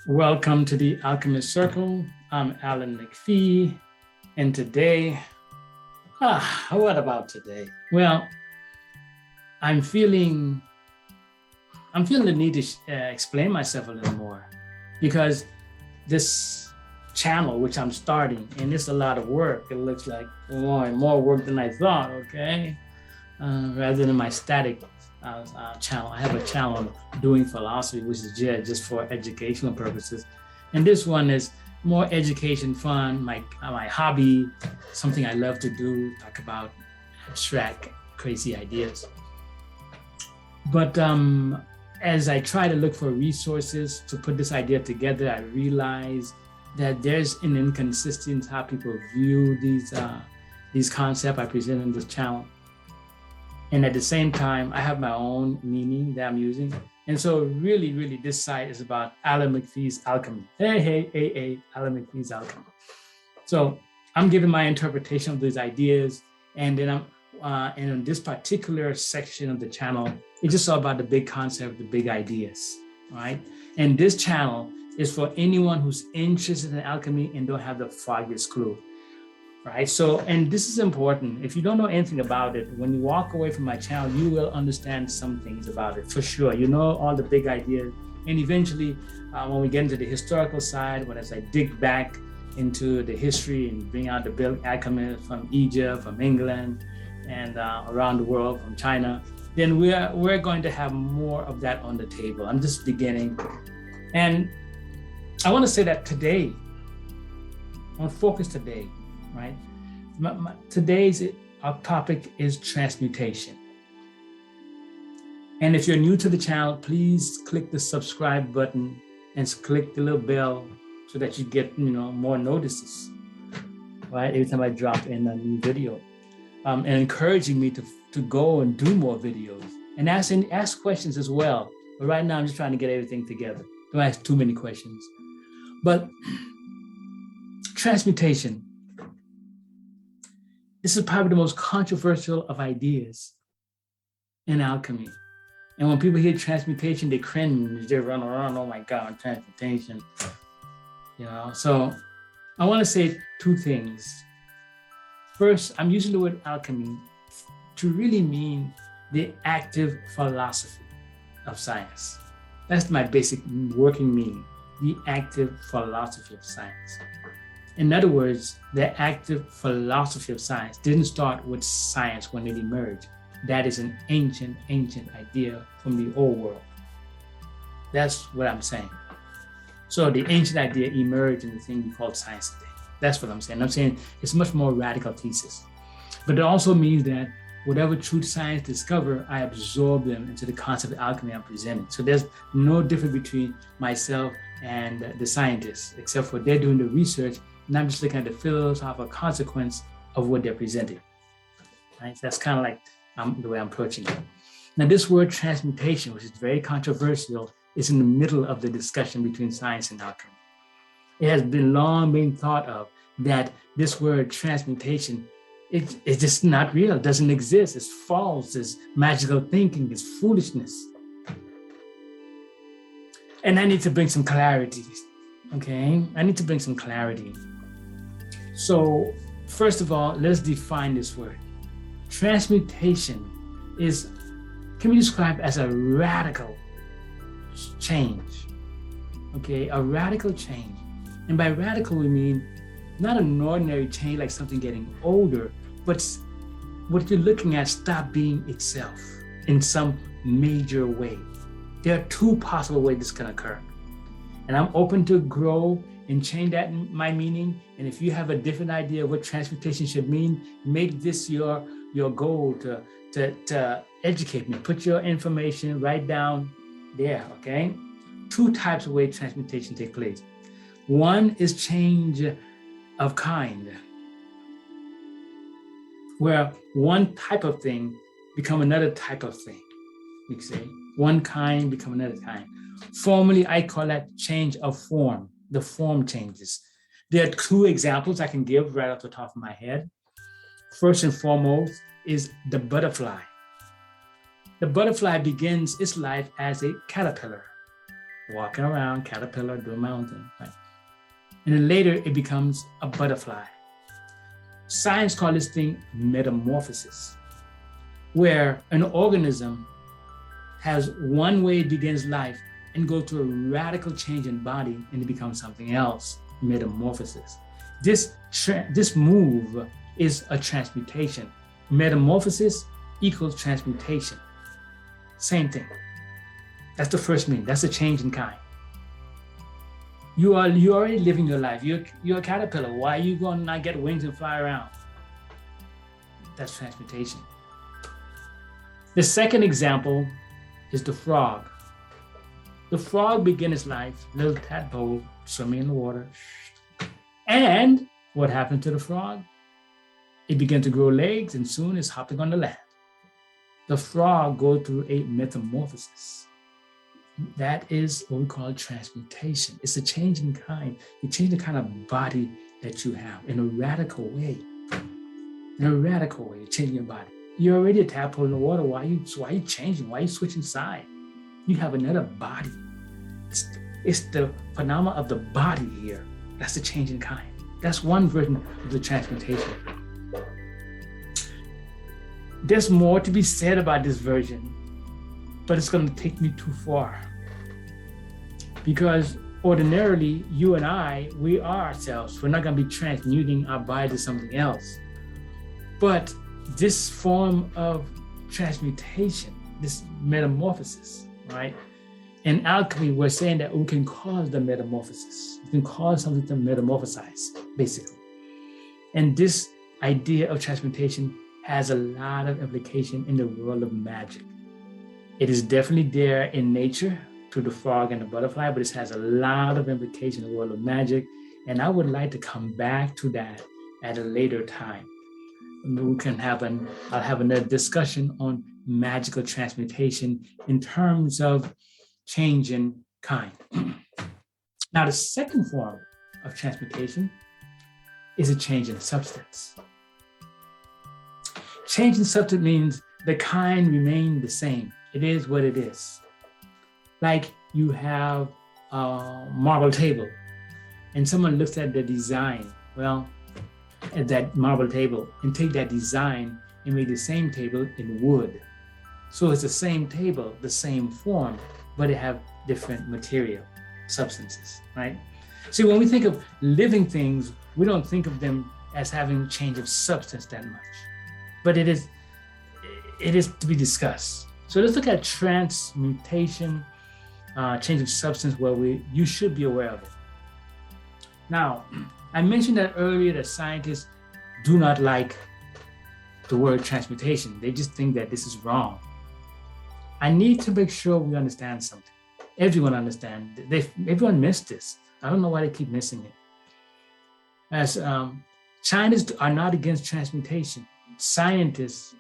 Welcome to the Alchemist Circle. I'm Alan McPhee, and today, what about today? Well, I'm feeling the need to explain myself a little more, because this channel, which I'm starting, and it's a lot of work. It looks like more work than I thought. Okay, rather than my static channel. I have a channel doing philosophy, which is just for educational purposes. And this one is more education, fun, my hobby, something I love to do, talk about abstract, crazy ideas. But as I try to look for resources to put this idea together, I realize that there's an inconsistency in how people view these concepts I present in this channel. And at the same time, I have my own meaning that I'm using. And so really, this site is about Alan McPhee's Alchemy. Hey, Alan McPhee's Alchemy. So I'm giving my interpretation of these ideas. And then and in this particular section of the channel, it's just all about the big concept, the big ideas, right? And this channel is for anyone who's interested in alchemy and don't have the foggiest clue. Right. So, and this is important. If you don't know anything about it, when you walk away from my channel, you will understand some things about it for sure. You know all the big ideas. And eventually, when we get into the historical side, as I dig back into the history and bring out the big alchemists from Egypt, from England, and around the world, from China, then we're going to have more of that on the table. I'm just beginning. And I want to say that today, I want to focus today. Right? Today's topic is transmutation. And if you're new to the channel, please click the subscribe button and click the little bell so that you get more notices, right? Every time I drop in a new video, and encouraging me to go and do more videos and ask questions as well. But right now I'm just trying to get everything together. Don't ask too many questions. But transmutation. This is probably the most controversial of ideas in alchemy. And when people hear transmutation, they cringe, they run around, oh my God, transmutation. So I want to say two things. First, I'm using the word alchemy to really mean the active philosophy of science. That's my basic working meaning, the active philosophy of science. In other words, the active philosophy of science didn't start with science when it emerged. That is an ancient idea from the old world. That's what I'm saying. So the ancient idea emerged in the thing we call science today. That's what I'm saying. I'm saying it's much more radical thesis. But it also means that whatever truth science discover, I absorb them into the concept of alchemy I'm presenting. So there's no difference between myself and the scientists, except for they're doing the research. And I'm just looking at the philosophical consequence of what they're presenting. Right? So that's kind of like the way I'm approaching it. Now, this word transmutation, which is very controversial, is in the middle of the discussion between science and alchemy. It has been long been thought of that this word transmutation, it's just not real. It doesn't exist. It's false. It's magical thinking. It's foolishness. And I need to bring some clarity. Okay, I need to bring some clarity. So first of all, let's define this word. Transmutation can be described as a radical change. Okay, a radical change. And by radical, we mean not an ordinary change like something getting older, but what you're looking at stop being itself in some major way. There are two possible ways this can occur. And I'm open to grow and change that in my meaning. And if you have a different idea of what transmutation should mean, make this your goal to educate me. Put your information right down there, okay? Two types of ways transmutation take place. One is change of kind, where one type of thing become another type of thing. You can say one kind become another kind. Formally, I call that change of form. The form changes. There are two examples I can give right off the top of my head. First and foremost is the butterfly. The butterfly begins its life as a caterpillar. walking around, caterpillar, doing my own thing, right? And then later it becomes a butterfly. Science calls this thing metamorphosis, where an organism has one way it begins life and go through a radical change in body and it becomes something else, metamorphosis. This move is a transmutation. Metamorphosis equals transmutation. Same thing. That's the first meaning. That's a change in kind. You already living your life. You're a caterpillar. Why are you going to not get wings and fly around? That's transmutation. The second example is the frog. The frog began its life, little tadpole swimming in the water. And what happened to the frog? It began to grow legs and soon it's hopping on the land. The frog goes through a metamorphosis. That is what we call transmutation. It's a change in kind. You change the kind of body that you have in a radical way. In a radical way, you change your body. You're already a tadpole in the water. Why are you changing? Why are you switching side? You have another body. It's the phenomena of the body here. That's the change in kind. That's one version of the transmutation. There's more to be said about this version, but it's going to take me too far. Because ordinarily, you and I, we are ourselves. We're not going to be transmuting our body to something else. But this form of transmutation, this metamorphosis, right? In alchemy, we're saying that we can cause the metamorphosis. We can cause something to metamorphosize, basically. And this idea of transmutation has a lot of implication in the world of magic. It is definitely there in nature through the frog and the butterfly, but it has a lot of implication in the world of magic. And I would like to come back to that at a later time. We can I'll have another discussion on magical transmutation in terms of change in kind. Now, the second form of transmutation is a change in substance. Change in substance means the kind remains the same. It is what it is. Like you have a marble table and someone looks at the design, at that marble table and take that design and make the same table in wood. So it's the same table, the same form, but it have different material, substances, right? See, when we think of living things, we don't think of them as having change of substance that much, but it is to be discussed. So let's look at transmutation, change of substance, where you should be aware of it. Now, I mentioned that earlier that scientists do not like the word transmutation. They just think that this is wrong. I need to make sure we understand something. Everyone understands. Everyone missed this. I don't know why they keep missing it. As Chinese are not against transmutation. Scientists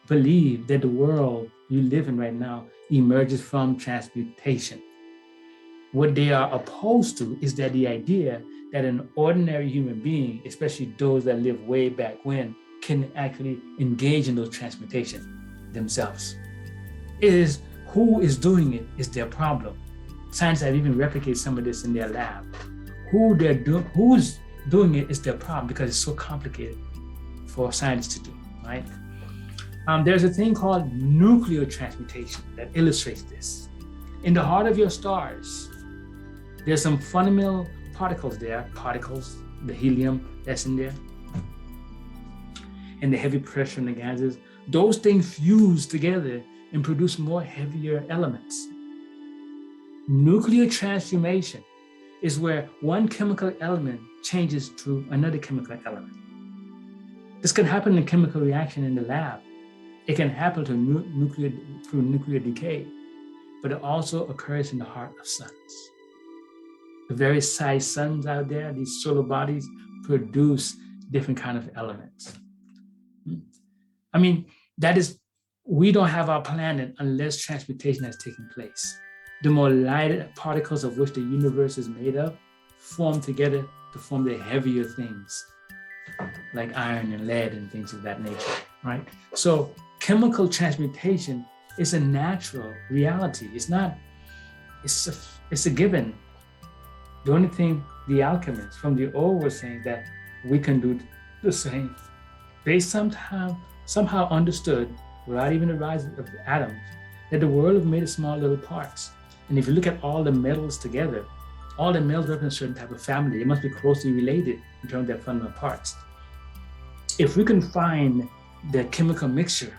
believe that the world you live in right now emerges from transmutation. What they are opposed to is that the idea that an ordinary human being, especially those that live way back when, can actually engage in those transmutation themselves. It is who is doing it is their problem. Scientists have even replicated some of this in their lab. Who's doing it is their problem because it's so complicated for scientists to do, right? There's a thing called nuclear transmutation that illustrates this. In the heart of your stars, there's some fundamental particles, the helium that's in there, and the heavy pressure in the gases. Those things fuse together and produce more heavier elements. Nuclear transformation is where one chemical element changes to another chemical element. This can happen in a chemical reaction in the lab. It can happen through nuclear decay, but it also occurs in the heart of suns. The various size suns out there, these solar bodies, produce different kind of elements. I mean, we don't have our planet unless transmutation has taken place. The more lighter particles of which the universe is made up form together to form the heavier things, like iron and lead and things of that nature, right? So chemical transmutation is a natural reality. It's It's a given. The only thing the alchemists from the old were saying that we can do the same. They somehow understood, without even the rise of the atoms, that the world is made of small little parts. And if you look at all the metals together, all the metals represent a certain type of family. They must be closely related in terms of their fundamental parts. If we can find the chemical mixture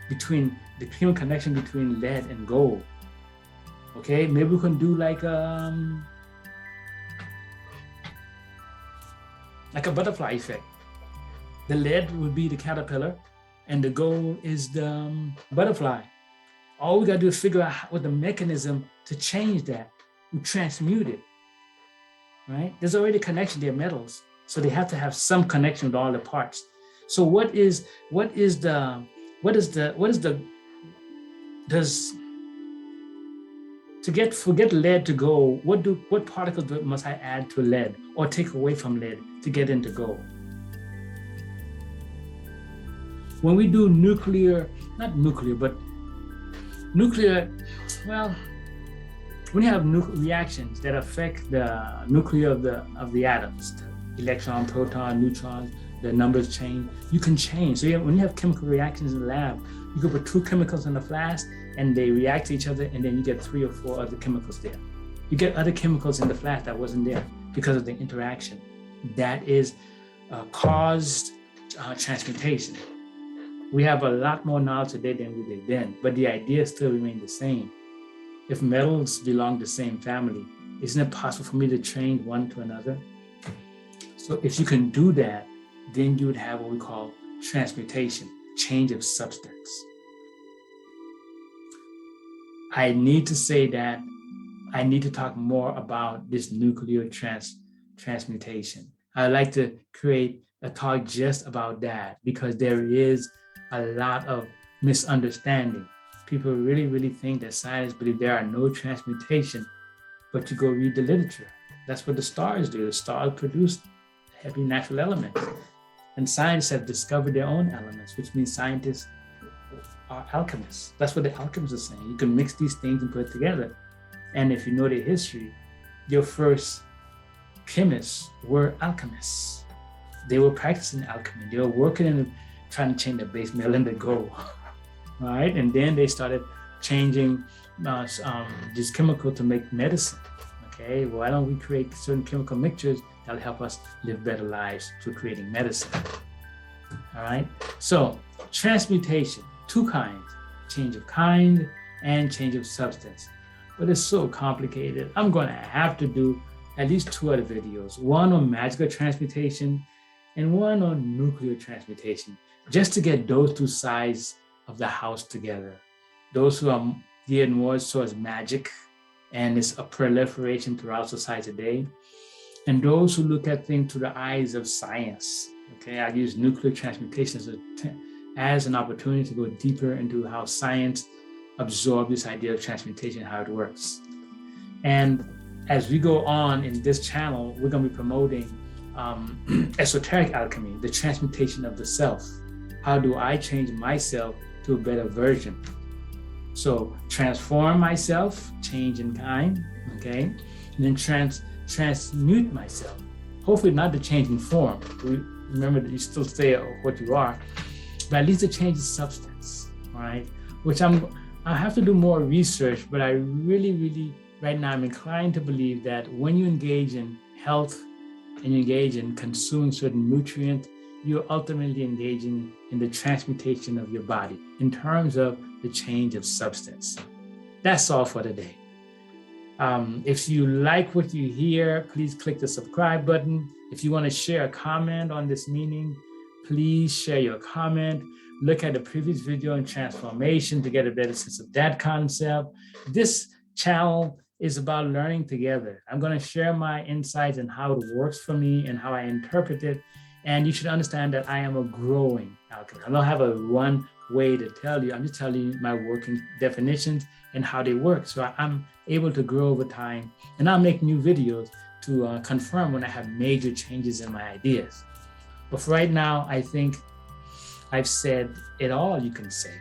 between the chemical connection between lead and gold, okay, maybe we can do like a butterfly effect. The lead would be the caterpillar and the gold is the butterfly. All we gotta do is figure out what the mechanism to change that. We transmute it, right? There's already a connection, they're metals. So they have to have some connection with all the parts. So forget lead to gold, what particles must I add to lead or take away from lead to get into gold? When we do when you have reactions that affect the nuclear of the atoms, the electron, proton, neutrons, the numbers change, you can change. So when you have chemical reactions in the lab, you can put two chemicals in a flask and they react to each other, and then you get 3 or 4 other chemicals there. You get other chemicals in the flask that wasn't there because of the interaction. That is caused transmutation. We have a lot more knowledge today than we did then, but the ideas still remain the same. If metals belong to the same family, isn't it possible for me to change one to another? So if you can do that, then you would have what we call transmutation, change of substance. I need to say that I need to talk more about this nuclear transmutation. I'd like to create a talk just about that because there is a lot of misunderstanding. People really, really think that scientists believe there are no transmutation, but you go read the literature. That's what the stars do. The stars produce heavy natural elements. And scientists have discovered their own elements, which means scientists are alchemists. That's what the alchemists are saying. You can mix these things and put it together. And if you know the history, your first chemists were alchemists. They were practicing alchemy. They were working and trying to change the base metal into gold, right? And then they started changing this chemical to make medicine. Okay, why don't we create certain chemical mixtures that'll help us live better lives through creating medicine? All right. So transmutation, 2 kinds: change of kind and change of substance. But it's so complicated. I'm going to have to do at least 2 other videos, one on magical transmutation and one on nuclear transmutation, just to get those 2 sides of the house together. Those who are geared more towards magic and it's a proliferation throughout society today, and those who look at things through the eyes of science. Okay, I use nuclear transmutation as an opportunity to go deeper into how science absorbs this idea of transmutation, how it works. And as we go on in this channel, we're going to be promoting esoteric alchemy, the transmutation of the self. How do I change myself to a better version? So transform myself, change in kind, okay? And then transmute myself. Hopefully not the change in form. Remember that you still stay what you are, but at least the change in substance, all right? Which I have to do more research, but I really, right now I'm inclined to believe that when you engage in health and you engage in consuming certain nutrients, you're ultimately engaging in the transmutation of your body in terms of the change of substance. That's all for today. If you like what you hear, please click the subscribe button. If you want to share a comment on this meaning, please share your comment. Look at the previous video on transformation to get a better sense of that concept. This channel is about learning together. I'm going to share my insights and how it works for me and how I interpret it. And you should understand that I am a growing alchemist. I don't have a one way to tell you. I'm just telling you my working definitions and how they work. So I'm able to grow over time, and I'll make new videos to confirm when I have major changes in my ideas. But for right now, I think I've said it all you can say.